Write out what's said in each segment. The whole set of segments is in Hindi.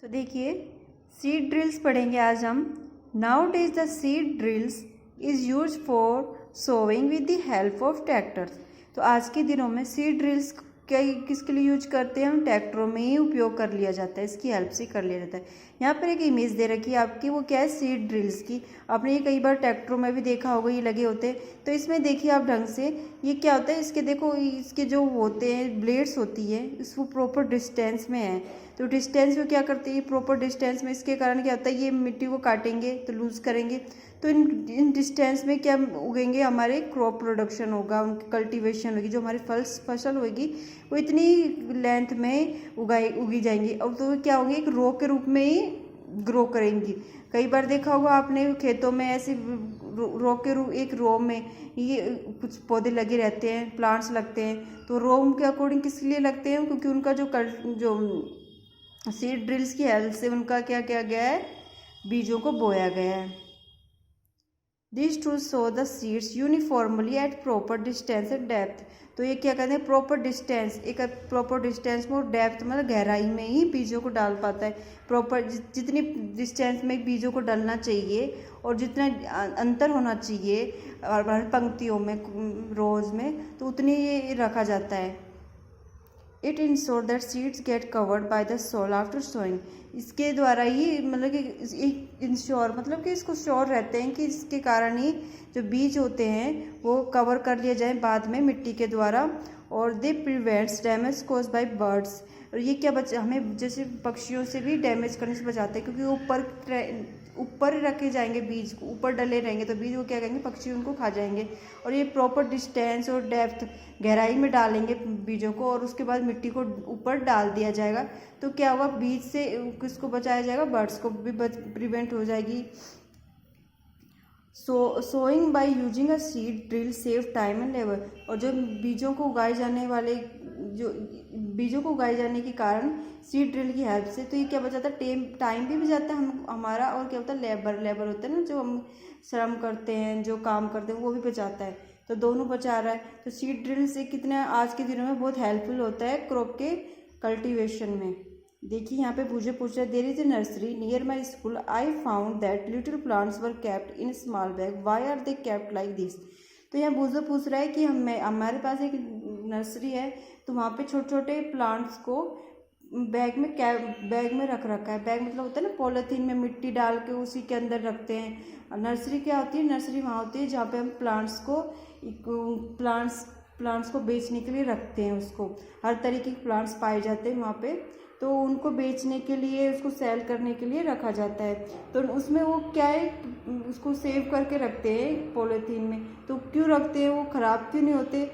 तो देखिए सीड ड्रिल्स पढ़ेंगे आज हम। Nowadays the seed drills is use for sowing with the help of tractors. तो आज के दिनों में सीड ड्रिल्स किसके लिए यूज करते हैं? हम ट्रैक्टरों में ही उपयोग कर लिया जाता है, इसकी हेल्प से कर लिया जाता है। यहाँ पर एक इमेज दे रखी है आपकी, वो क्या है? सीड ड्रिल्स की। आपने ये कई बार ट्रैक्टरों में भी देखा होगा, ये लगे होते हैं। तो इसमें देखिए आप ढंग से, ये क्या होता है? इसके देखो, इसके जो होते हैं ब्लेड्स होती है, इसको प्रॉपर डिस्टेंस में है। तो डिस्टेंस में क्या करते हैं? प्रॉपर डिस्टेंस में, इसके कारण क्या होता है? ये मिट्टी को काटेंगे तो लूज करेंगे, तो इन डिस्टेंस में क्या उगेंगे? हमारे क्रॉप प्रोडक्शन होगा, उनकी कल्टीवेशन होगी, जो हमारी फसल होगी वो इतनी लेंथ में उगी जाएंगी। अब तो क्या होंगे? एक रो के रूप में ही ग्रो करेंगी। कई बार देखा होगा आपने खेतों में ऐसे रो के रूप, एक रो में ये कुछ पौधे लगे रहते हैं, प्लांट्स लगते हैं। तो रो के अकॉर्डिंग किस लिए लगते हैं? क्योंकि उनका जो सीड ड्रिल्स की हेल्प से उनका क्या किया गया है? बीजों को बोया गया है। This to sow the seeds uniformly at proper distance and depth. तो ये क्या कहते हैं? प्रॉपर डिस्टेंस, एक प्रॉपर डिस्टेंस में और डेप्थ मतलब गहराई में ही बीजों को डाल पाता है। प्रॉपर जितनी डिस्टेंस में बीजों को डालना चाहिए और जितना अंतर होना चाहिए हर पंक्तियों में, रोज में, तो उतनी ये रखा जाता है। It ensure that seeds get covered by the soil after sowing. इसके द्वारा ही मतलब कि इंश्योर मतलब कि इसको श्योर रहते हैं कि इसके कारण ही जो बीज होते हैं वो कवर कर लिए जाए बाद में मिट्टी के द्वारा। और they prevents damage cause by birds. और ये क्या हमें जैसे पक्षियों से भी डैमेज करने से बचाते हैं, क्योंकि ऊपर रखे जाएंगे, बीज ऊपर डले रहेंगे तो बीज को क्या करेंगे? पक्षी उनको खा जाएंगे। और ये प्रॉपर डिस्टेंस और डेप्थ, गहराई में डालेंगे बीजों को और उसके बाद मिट्टी को ऊपर डाल दिया जाएगा। तो क्या होगा? बीज से किसको बचाया जाएगा? बर्ड्स को भी प्रिवेंट हो जाएगी। Sowing by using a seed drill save time and labour. और जो बीजों को उगाए जाने के कारण सीड ड्रिल की हेल्प से, तो ये क्या बचाता है? टाइम भी बचाता है हमारा, और क्या होता है? लेबर होता है ना, जो हम श्रम करते हैं, जो काम करते हैं, वो भी बचाता है। तो दोनों बचा रहा है। तो सीड ड्रिल से कितना आज के दिनों में बहुत हेल्पफुल होता है क्रॉप के कल्टीवेशन में। देखिए यहाँ पे मुझे पूछ रहा है, there is a nursery near my school, I found that little plants were kept in small bag, why are they kept like this. तो यहाँ बुजुर्ग पूछ रहा है कि हमारे पास एक नर्सरी है, तो वहाँ पे छोटे छोटे प्लांट्स को बैग में रख रखा है। बैग मतलब होता है ना, पॉलीथीन में मिट्टी डाल के उसी के अंदर रखते हैं। नर्सरी क्या होती है? नर्सरी वहाँ होती है जहाँ पे हम प्लांट्स को बेचने के लिए रखते हैं। उसको हर तरीके के प्लांट्स पाए जाते हैं वहाँ पे, तो उनको बेचने के लिए, उसको सेल करने के लिए रखा जाता है। तो उसमें वो क्या है? उसको सेव करके रखते हैं पॉलीथीन में। तो क्यों रखते हैं? वो ख़राब क्यों नहीं होते?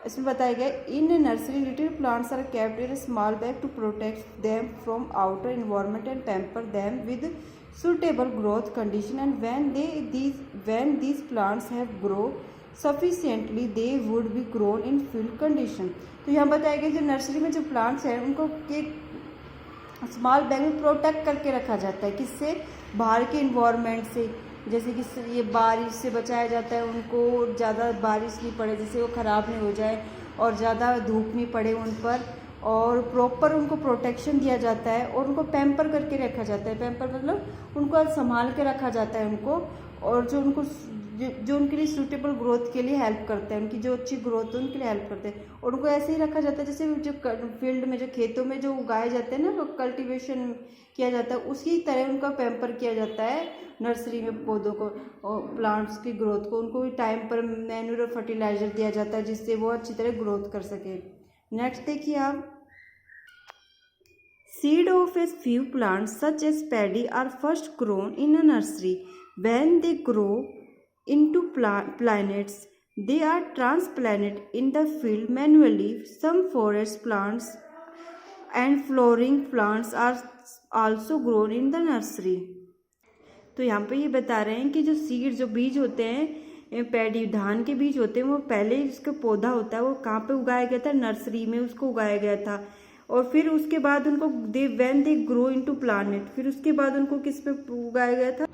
इसमें बताया गया, in nursery little plants are kept in small bag to protect them from outer environment and pamper them with suitable growth condition, and when these plants have grown sufficiently they would be grown in field condition। तो यहाँ बताया गया जो नर्सरी में जो प्लांट्स हैं उनको एक स्मॉल बैग में प्रोटेक्ट करके रखा जाता है। किससे? बाहर के इन्वायरमेंट से, जैसे कि ये बारिश से बचाया जाता है, उनको ज़्यादा बारिश नहीं पड़े जिससे वो ख़राब नहीं हो जाए, और ज़्यादा धूप नहीं पड़े उन पर, और प्रॉपर उनको प्रोटेक्शन दिया जाता है, और उनको पैम्पर करके रखा जाता है। पैम्पर मतलब उनको संभाल के रखा जाता है उनको, और जो उनके लिए सूटेबल ग्रोथ के लिए हेल्प करते हैं, उनकी जो अच्छी ग्रोथ है उनके लिए हेल्प करते हैं। और उनको ऐसे ही रखा जाता है जैसे जो फील्ड में, जो खेतों में जो उगाए जाते हैं ना, कल्टीवेशन किया जाता है, उसी तरह उनका पैम्पर किया जाता है नर्सरी में पौधों को और प्लांट्स की ग्रोथ को। उनको भी टाइम पर मैन्यूर और फर्टिलाइजर दिया जाता है जिससे वो अच्छी तरह ग्रोथ कर सके। नेक्स्ट देखिए आप, seed of a few plants such as paddy are first grown in a nursery. When they grow into plants, they are transplanted in the field manually. Some forest plants and flowering plants are also grown in the nursery। तो यहाँ पे ये बता रहे हैं कि जो सीड, जो बीज होते हैं, पैडी धान के बीज होते हैं, वो पहले इसका पौधा होता है, वो कहाँ पे उगाया गया था? नर्सरी में उसको उगाया गया था। और फिर उसके बाद उनको when they grow into planet, फिर उसके बाद उनको किस पे उगाया गया था?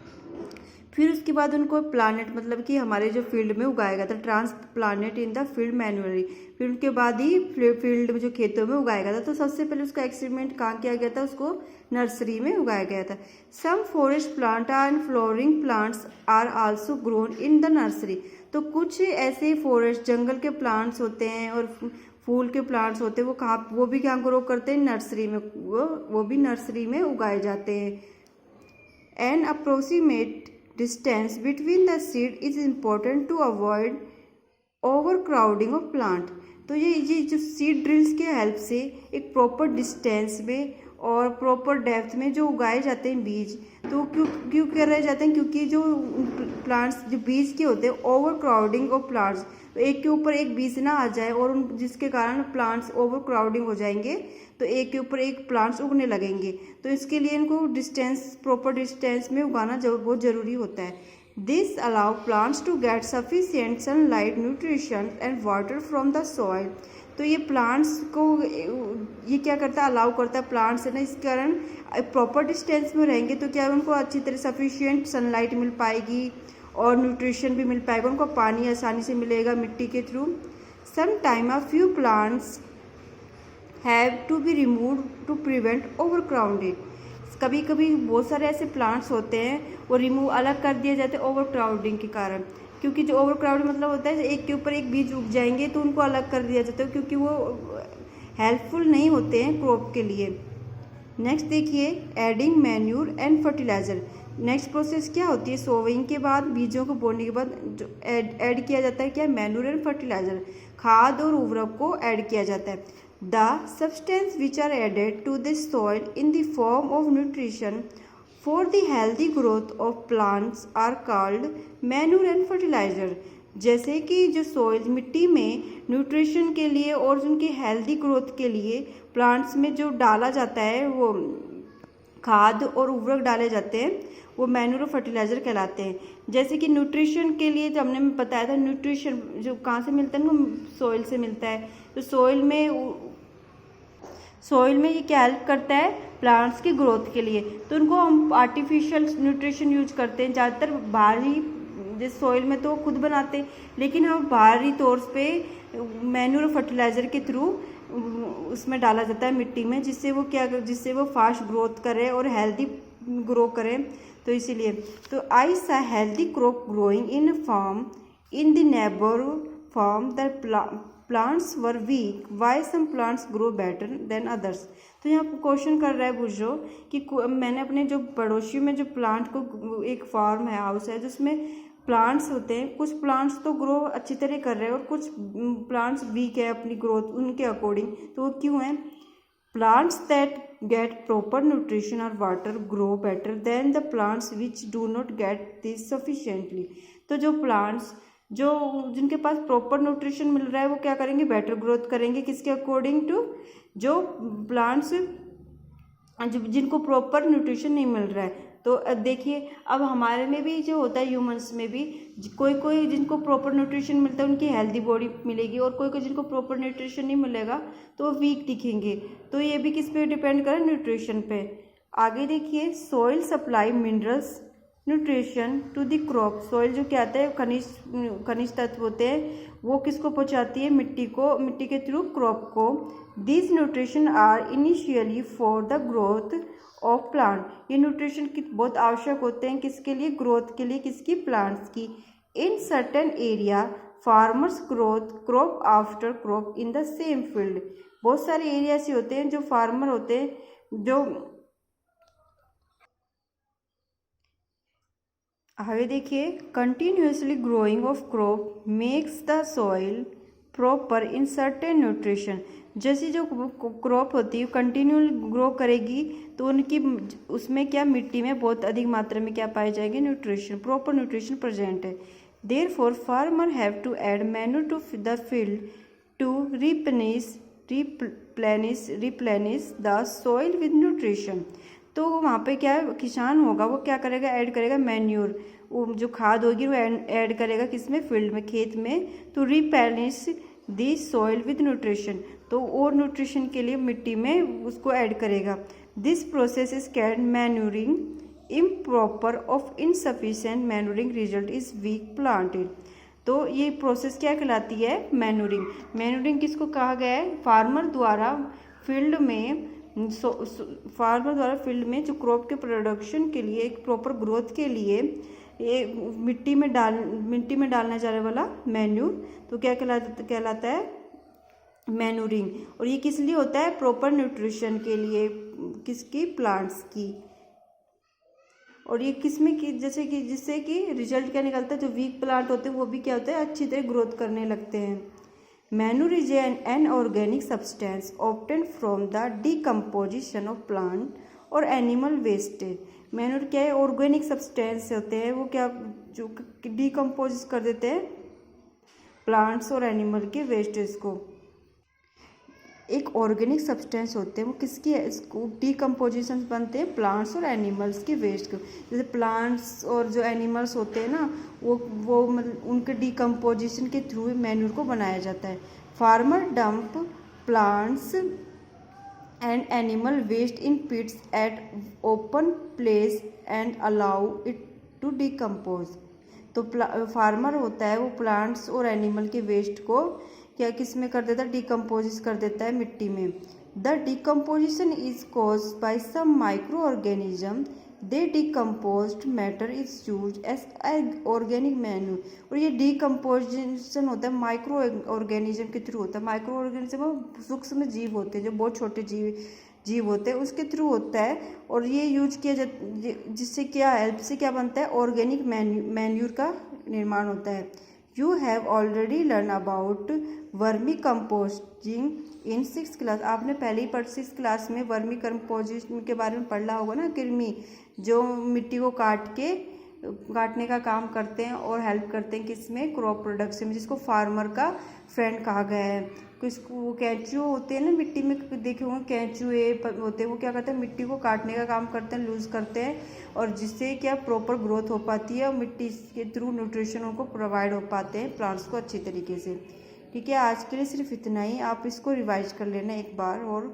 फिर उसके बाद उनको प्लानेट मतलब कि हमारे जो फील्ड में उगाया गया था, transplanted in the field manually. फिर उनके बाद ही फील्ड में जो खेतों में उगाया गया था। तो सबसे पहले उसका एक्सपेरिमेंट कहाँ किया गया था? उसको नर्सरी में उगाया गया था। Some forest plant and flowering plants are also grown in the nursery. तो कुछ ऐसे फॉरेस्ट जंगल के प्लांट्स होते हैं और फूल के प्लांट्स होते हैं, वो भी क्या ग्रो करते हैं, नर्सरी में, वो भी नर्सरी में उगाए जाते हैं। An approximate distance between the seed is important to avoid overcrowding of plant. तो ये जो सीड ड्रिल्स के हेल्प से एक प्रॉपर डिस्टेंस में और प्रॉपर डेप्थ में जो उगाए जाते हैं बीज, तो क्यों करे जाते हैं, क्योंकि जो प्लांट्स जो बीज के होते हैं, ओवर क्राउडिंग ऑफ प्लांट्स, तो एक के ऊपर एक बीज ना आ जाए और जिसके कारण प्लांट्स ओवर क्राउडिंग हो जाएंगे, तो एक के ऊपर एक प्लांट्स उगने लगेंगे। तो इसके लिए इनको डिस्टेंस, प्रॉपर डिस्टेंस में उगाना बहुत ज़रूरी होता है। This allow plants to get sufficient sunlight, nutrition and water from the soil. तो ये प्लांट्स को ये क्या करता है, अलाउ करता है प्लांट्स है ना, इस कारण प्रॉपर डिस्टेंस में रहेंगे तो क्या उनको अच्छी तरह सफिशिएंट सनलाइट मिल पाएगी और न्यूट्रिशन भी मिल पाएगा, उनको पानी आसानी से मिलेगा मिट्टी के through. Some time a few plants have to be remove to prevent overcrowded. कभी कभी बहुत सारे ऐसे प्लांट्स होते हैं वो रिमूव अलग कर दिए जाते हैं ओवर क्राउडिंग के कारण, क्योंकि जो ओवर क्राउडिंग मतलब होता है एक के ऊपर एक बीज उग जाएंगे तो उनको अलग कर दिया जाता है, क्योंकि वो हेल्पफुल नहीं होते हैं क्रॉप के लिए। नेक्स्ट देखिए, adding manure and fertiliser. Next process क्या होती है, सोविंग के बाद, बीजों को बोने के बाद जो ऐड किया जाता है क्या, मैन्यूर एंड फर्टिलाइज़र, खाद और उर्वरक को ऐड किया जाता है। The substances which are added to the soil in the form of nutrition for the healthy growth of plants are called manure and fertilizer। जैसे कि जो सॉइल, मिट्टी में न्यूट्रिशन के लिए और उनकी हेल्दी ग्रोथ के लिए प्लांट्स में जो डाला जाता है, वो खाद और उर्वरक डाले जाते हैं, वो मैन्यूर और फर्टिलाइज़र कहलाते हैं। जैसे कि न्यूट्रिशन के लिए जो हमने बताया था, न्यूट्रिशन जो कहाँ से मिलता है, वो सॉइल से मिलता है। तो सॉइल में ये क्या हेल्प करता है, प्लांट्स की ग्रोथ के लिए। तो उनको हम आर्टिफिशियल न्यूट्रिशन यूज करते हैं ज़्यादातर, बाहरी जिस सॉइल में तो खुद बनाते हैं, लेकिन हम बाहरी तौर पे मैन्यूर फर्टिलाइज़र के थ्रू उसमें डाला जाता है मिट्टी में, जिससे वो फास्ट ग्रोथ करे और हेल्दी ग्रो करे। तो इसीलिए तो I saw healthy crop growing in farm in the neighbour farm the plants were weak, why some plants grow better than others. तो यहाँ क्वेश्चन कर रहा है बुझो कि मैंने अपने जो पड़ोसी में जो प्लांट को, एक फार्म है, हाउस है, जिसमें प्लांट्स होते हैं, कुछ प्लांट्स तो ग्रो अच्छी तरह कर रहे हैं और कुछ प्लांट्स वीक है अपनी ग्रोथ उनके अकॉर्डिंग। तो वो क्यों है, plants that get proper nutrition और water grow better than the plants which do not get this sufficiently. तो जो प्लांट्स जिनके पास प्रॉपर न्यूट्रिशन मिल रहा है वो क्या करेंगे, बेटर ग्रोथ करेंगे, किसके अकॉर्डिंग टू, जो प्लांट्स जिनको प्रॉपर न्यूट्रिशन नहीं मिल रहा है। तो देखिए अब हमारे में भी जो होता है, ह्यूमंस में भी कोई जिनको प्रॉपर न्यूट्रिशन मिलता है उनकी हेल्दी बॉडी मिलेगी, और कोई जिनको प्रॉपर न्यूट्रिशन नहीं मिलेगा तो वो वीक दिखेंगे। तो ये भी किस पे डिपेंड करे, न्यूट्रिशन पे। आगे देखिए, soil supply minerals nutrition to the crop. Soil जो क्या आता है, खनिज तत्व होते हैं, वो किसको पहुंचाती है, मिट्टी के थ्रू क्रॉप को। This nutrition are initially for the growth of plant. ये न्यूट्रिशन की बहुत आवश्यक होते हैं, किसके लिए, ग्रोथ के लिए, किसकी, प्लांट्स की। In certain area farmers growth crop after crop in the same field. बहुत सारे एरिया ऐसे होते हैं जो फार्मर होते हैं, जो आगे देखिए, continuously growing of crop makes the soil proper in certain nutrition. जैसी जो क्रॉप होती है कंटिन्यू ग्रो करेगी तो उसमें क्या, मिट्टी में बहुत अधिक मात्रा में क्या पाए जाएंगे, न्यूट्रिशन, प्रॉपर न्यूट्रिशन प्रेजेंट है। Therefore farmer have to add manure to the field to replenish the soil with nutrition. तो वहाँ पे क्या किसान होगा, वो क्या करेगा, ऐड करेगा मैन्यूर, जो खाद होगी वो ऐड करेगा किसमें, फील्ड में, खेत में, to replenish the soil with nutrition. तो और न्यूट्रिशन के लिए मिट्टी में उसको ऐड करेगा। This process is called manuring. Improper of insufficient manuring result is weak planted. तो ये प्रोसेस क्या कहलाती है, मैन्यूरिंग। मैन्यूरिंग किसको कहा गया है, फार्मर द्वारा फील्ड में फार्मर द्वारा फील्ड में जो क्रॉप के प्रोडक्शन के लिए, एक प्रॉपर ग्रोथ के लिए ये मिट्टी में डालना जाने वाला मैन्यूर, तो क्या कहलाता है मैन्यूरिंग। और ये किस लिए होता है, प्रॉपर न्यूट्रिशन के लिए, किसकी, प्लांट्स की। और ये किसमें कि जैसे कि जिससे कि रिजल्ट क्या निकलता है, जो वीक प्लांट होते हैं वो भी क्या होता है, अच्छी तरह ग्रोथ करने लगते हैं। Manure is an organic substance obtained from the decomposition of plant और एनिमल वेस्टेज। मैन्यूर क्या है, ऑर्गेनिक सब्सटेंस होते हैं, वो क्या जो डिकम्पोज कर देते हैं प्लांट्स और एनिमल के वेस्टेज को। एक ऑर्गेनिक सब्सटेंस होते हैं वो किसकी डिकम्पोजिशन बनते हैं, प्लांट्स और एनिमल्स के वेस्ट को। जैसे प्लांट्स और जो एनिमल्स होते हैं ना वो मतलब उनके डिकम्पोजिशन के थ्रू मैन्यूर को बनाया जाता है। Farmer dump plants and animal waste in pits at open place and allow it to decompose. तो फार्मर होता है वो प्लांट्स और एनिमल के वेस्ट को क्या किस में कर देता है, डिकम्पोज कर देता है मिट्टी में। The decomposition is cause by some microorganism, they decomposed matter is use as organic manure. और ये डिकम्पोजिशन होता है माइक्रो ऑर्गेनिज्म के थ्रू होता है। माइक्रो ऑर्गेनिज्म सूक्ष्म जीव होते हैं, जो बहुत छोटे जीव होते हैं, उसके थ्रू होता है। और ये यूज किया जाता, जिससे क्या हेल्प से क्या बनता है, ऑर्गेनिक मैन्यूर का निर्माण होता है। You have already learn about vermi composting in 6th class. आपने पहले ही 6th क्लास में वर्मी कंपोजिशन के बारे में पढ़ा होगा ना। कृमि जो मिट्टी को काटने का काम करते हैं और हेल्प करते हैं किसमें, क्रॉप प्रोडक्शन में, जिसको फार्मर का फ्रेंड कहा गया है। किसको, कैंचुए होते हैं ना मिट्टी में, देखे होंगे कैंचुए होते हैं, वो क्या करते हैं मिट्टी को काटने का काम करते हैं, लूज करते हैं, और जिससे क्या प्रॉपर ग्रोथ हो पाती है और मिट्टी के थ्रू न्यूट्रिशन उनको प्रोवाइड हो पाते हैं प्लांट्स को अच्छी तरीके से। ठीक है, आज के लिए सिर्फ इतना ही। आप इसको रिवाइज कर लेना एक बार और